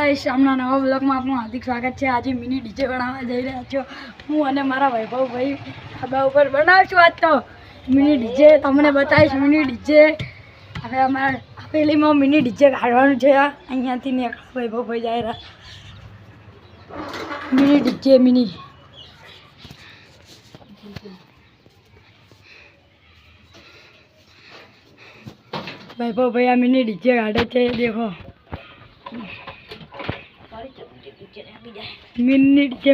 Guys હમણાં નવા બ્લોગમાં આપનું હાર્દિક સ્વાગત છે। આજે મિની ડીજે બનાવવા જઈ રહ્યા છો હું અને મારા વૈભવભાઈ ધાબા ઉપર બનાવશું આજ તો મિની ડીજે તમને બતાવીશ મિની ડીજે હવે અમારા હવેલીમાં મિની ડીજે કાઢવાનું છે અહીંયાથી ને વૈભવભાઈ જઈ રહ્યા મિની ડીજે મિની वैभव भैया मिनी डीजे काटे थे देखो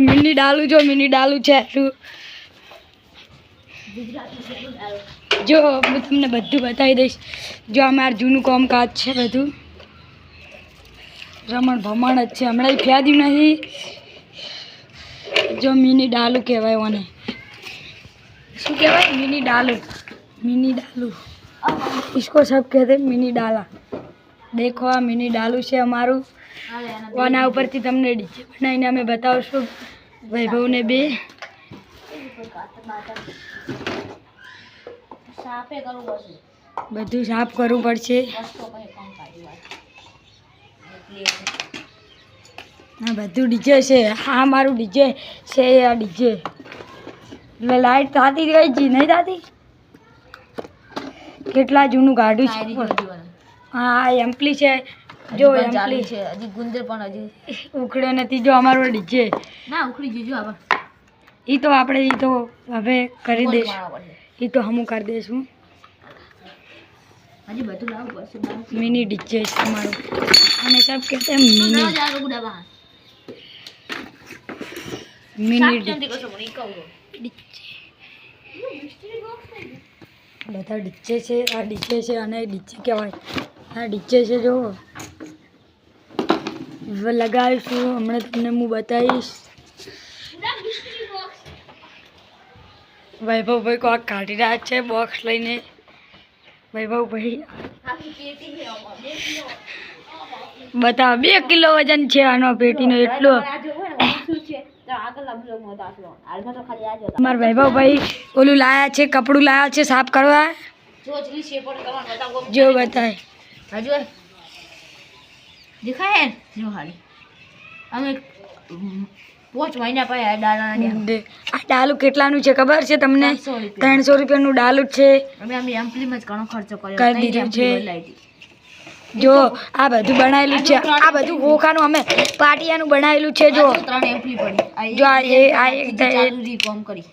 मिनी डालू जो मिनी डालू है जो मैं तमने बधु बताई दईश जो अमार जूनू कामकाज है बधु रमण भमण ज छे हमणां फ्याद्यु नहीं जो मिनी डालू कहवाय ओने शू कहवाय मिनी डालू इसको सब कहते हैं मिनी डाला। देखो आ मिनी डालू से अमारू वाना ऊपर थी तमने डीजे बनाईने अमे बतावशुं वैभव ने बे बधु साफ करवू पड़शे। हाँ बधु डीजे से हाँ मारू डीजे से आ डीजे लाइट थाती गई जी नहीं थाती કેટલા જૂનું ગાડું છે હા એમ્પલી છે જો એમ્પલી છે હજી ગુંદર પણ હજી ઉખડ્યો નથી જો અમારો ડીજે ના ઉખડી જીજો આવા ઈ તો આપણે ઈ તો હવે કરી દઈશું ઈ તો હમું કરી દઈશું હજી બધું લાવવું પડશે મિની ડીજે છે અમારો અને સબ કહેતે हैं मिनी બધા ડીજે છે આ ડીજે છે અને ડીજે કહેવાય આ ડીજે છે જો લગાવીશું હમણાં તમને હું બતાવીશ વૈભવભાઈ કોક કાઢી રહ્યા છે બોક્સ લઈને વૈભવભાઈ બતાવો 2 કિલો વજન છે આનો પેટીનો એટલો हमारे वैभव भाई ओलू लाया छे कपड़ू लाया छे साफ करवा जो बताए दिखाए जो हाली हमें 5 महीना पाया आ डालू કેટલાનું છે ખબર છે તમને 300 રૂપિયાનું डालू છે અમે એમ્પલી માં જ ઘણો ખર્ચો કર્યો કરી દીધું છે जो आ बधु बनायेलुं छे आ बधु खोखानुं अमे पाटियानुं बनायेलुं छे जो 3 एम्पली पड़ी जो आ एक चालू काम करी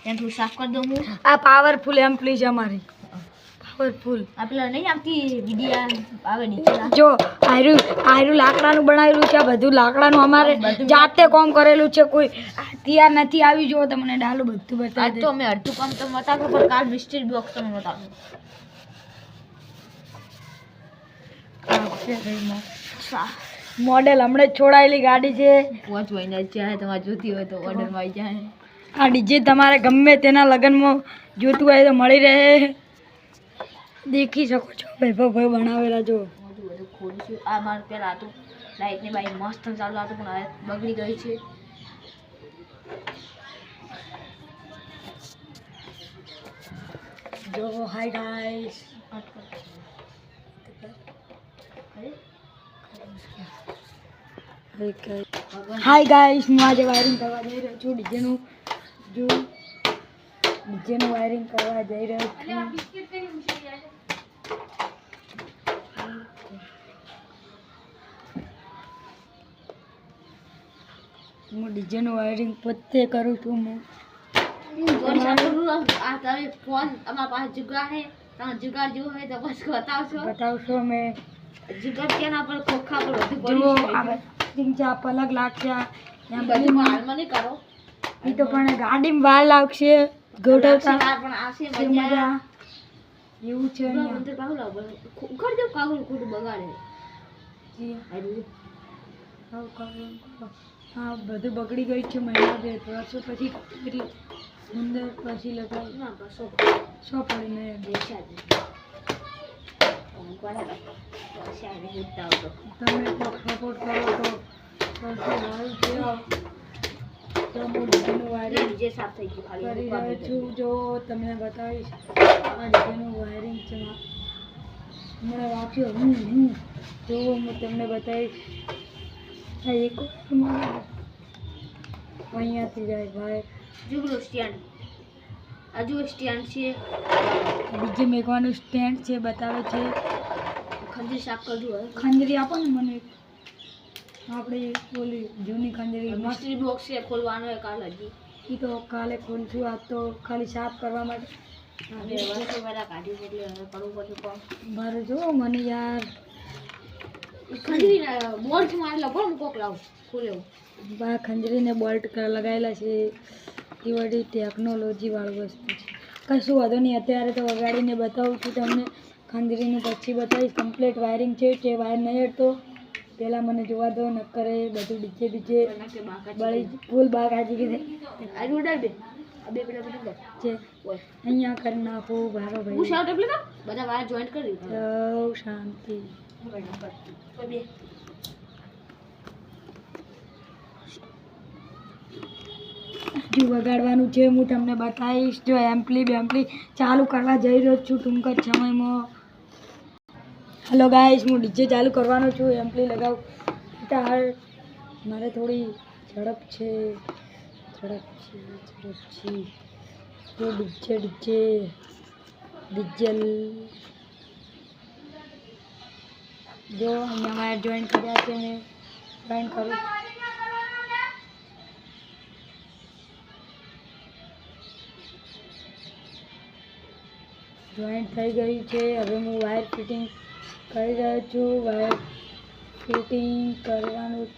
एम थोड़ा साफ कर दूं हूं आ पावरफुल एम्पली छे हमारी पावरफुल आपला नहीं आती विडिया आवे नीचे जो आयरू लाकडानुं बनायेलुं छे आ बधु लाकडानुं अमारे जाते काम करेलुं छे कोई तैयार नहीं आवी जो तमने डालू बधु बता आज तो अमे अर्धुं काम तो बतावो पर काल मिस्ट्री बॉक्स तो बतावो मॉडल हमने छोड़ायेली गाड़ी छे 5 महीना चाहे तमारे जोती हो तो ऑर्डर में आई जाए आ डीजे तमारे गमे तेना लगन में जोतुं होय तो मळी रहे देखी सको छो वैभव भाई बनावेला जो બધું ખોલીશું આ માર પેલા તો લાઈટ ની બાઈ મસ્ત ચાલુ હતું પણ હવે બગડી ગઈ છે जो हाय गाइस हाय गाइस मैं आज वायरिंग करवा जई रह्यो छुं डीजे નું वायरिंग करवा जई रह्यो छुं હું ડીજે નું વાયરિંગ પોતે કરું છું હું આ તમે ફોન અમારા પાસે જુગાડ હે તમે જુગાડ જો હે તો બસ બતાવશો મેં જુગાડ કેના પર ખોખા પર બધું જો પડી આ તીંચા પલક લાગશે એમ બધું હાલમાં નહીં કરો ઈ તો પણ ગાડીમાં વાર લાગશે ગોઠવતા પણ આશે મજા એવું છે અંદર કાહુ લાવ ઉખડ દો કાહુ ખોટું બગાડે જી હા બધું બગડી ગયું છે મહિના બે વર્ષો પછી એટલે અંદર પછી લગાવી ના બસો પડીને દેખા દે કોણ તમે સપોર્ટ કરો તો સારું છે તો હું ડીજેનું વાયરિંગ જે સાફ થઈ ગયું ખાલી કરી રહ્યો છું જો તમને બતાવીશ આ ડીજેનું વાયરિંગ છે હમણાં વાંચ્યો જો હું તમને બતાવીશ આ એક અહીંયાથી જાય ભાઈ જુગલું સ્ટેન્ડ હજુ સ્ટેન્ડ છે બીજે મેકવાનું સ્ટેન્ડ છે બતાવે છે ખંજરી સાફ કરજો હવે ખંજરી આપો ને મને આપણે બોલી જૂની ખંજરી મસ્ત મિસ્ટ્રી બોક્સ છે ખોલવાનો છે કાલ હજી એ તો કાલે ખોલશું આ તો ખાલી સાફ કરવા માટે હવે વર્ષો પહેલા કાઢી છે એટલે હવે કરવું પડશે પણ મારે જો મને યાર ખંજરી બોલ્ટ મારેલા પણ કોક લાવ ખોલે બા ખંજરીને બોલ્ટ લગાવેલા છે એ બધી ટેકનોલોજી વાળું વસ્તુ છે કશું વાંધો નહીં અત્યારે તો વગાડીને બતાવું છું તમને ખંજરીનું પછી બતાવીશ કમ્પ્લીટ વાયરિંગ છે તે વાયર નહીં હટતો પહેલાં મને જોવા દો નક્કરે બધું ડીજે બીજે બળી ફૂલ બાગ આજી ગઈ આ ઉડાડ બે આ બે પેલા બધું છે અહીંયા કરી નાખો ભારો હું ભાઈ શાઉટ એટલે બધા વાયર જોઈન્ટ કરી શાંતિ બે હજુ વગાડવાનું છે હું તમને બતાવીશ જો એમ્પલી બેમ્પલી ચાલુ કરવા જઈ રહ્યો છું ટૂંક જ સમયમાં હલો ગાઈસ હું ડીજે ચાલુ કરવાનો છું એમ્પલી લગાવું તાર મારે થોડી ઝડપ છે જો ડીજે જો અહીંયા વાયર જોઈન કર્યા છે મેં જોઈન કરું જોઈન્ટ થઈ ગયું છે હવે હું વાયર ફિટિંગ કરી રહ્યો છું વાયર ફિટિંગ કરવાનું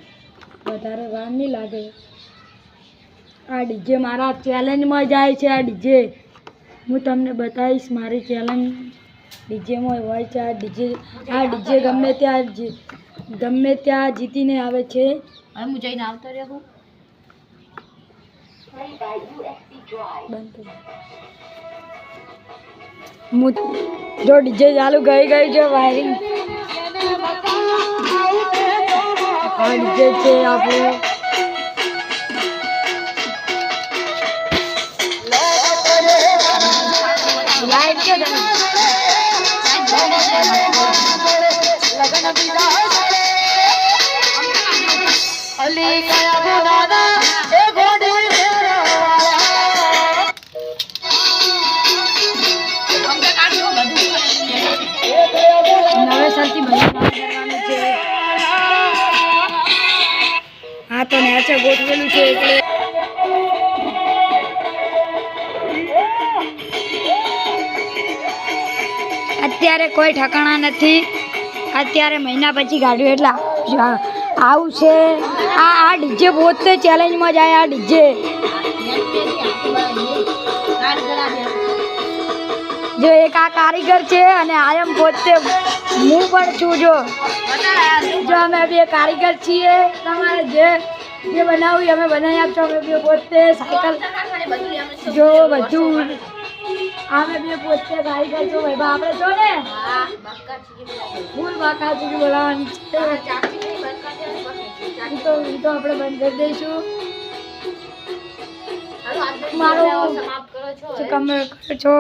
વધારે વાર નહીં લાગે આ ડીજે મારા ચેલેન્જમાં જાય છે આ ડીજે હું તમને બતાવીશ મારી ચેલેન્જ ડીજેમાં હોય છે આ ડીજે ગમે ત્યાં જીતીને આવે છે હવે હું જઈને આવતો રહ્યો બંધ હું જો ડીજે ચાલુ ગઈ છે વાયરિંગ આ ડીજે છે આપણું લાઈટ છે નવેસરથી કરવાનું છે હા તો નેચે ગોઠવેલું છે એટલે અત્યારે કોઈ ઠકાણા નથી અત્યારે મહિના પછી કાઢ્યું એટલે આવું છે આ ડીજે પોતે ચેલેન્જમાં જાય આ ડીજે જો એક આ કારીગર છે અને આયમ પોતે હું પણ છું જો અમે બે કારીગર છીએ તમારે જે બનાવ્યું અમે બનાવી આપશો અમે બે પોતે સાયકલ જો બધું અમે બે પોતે કારીગર છો ભાઈ આપણે છો ને ફૂલ બાકા સુધી બોલાવવાની છે એ તો આપણે બંધ કરી દઈશું મારો તમે કરો છો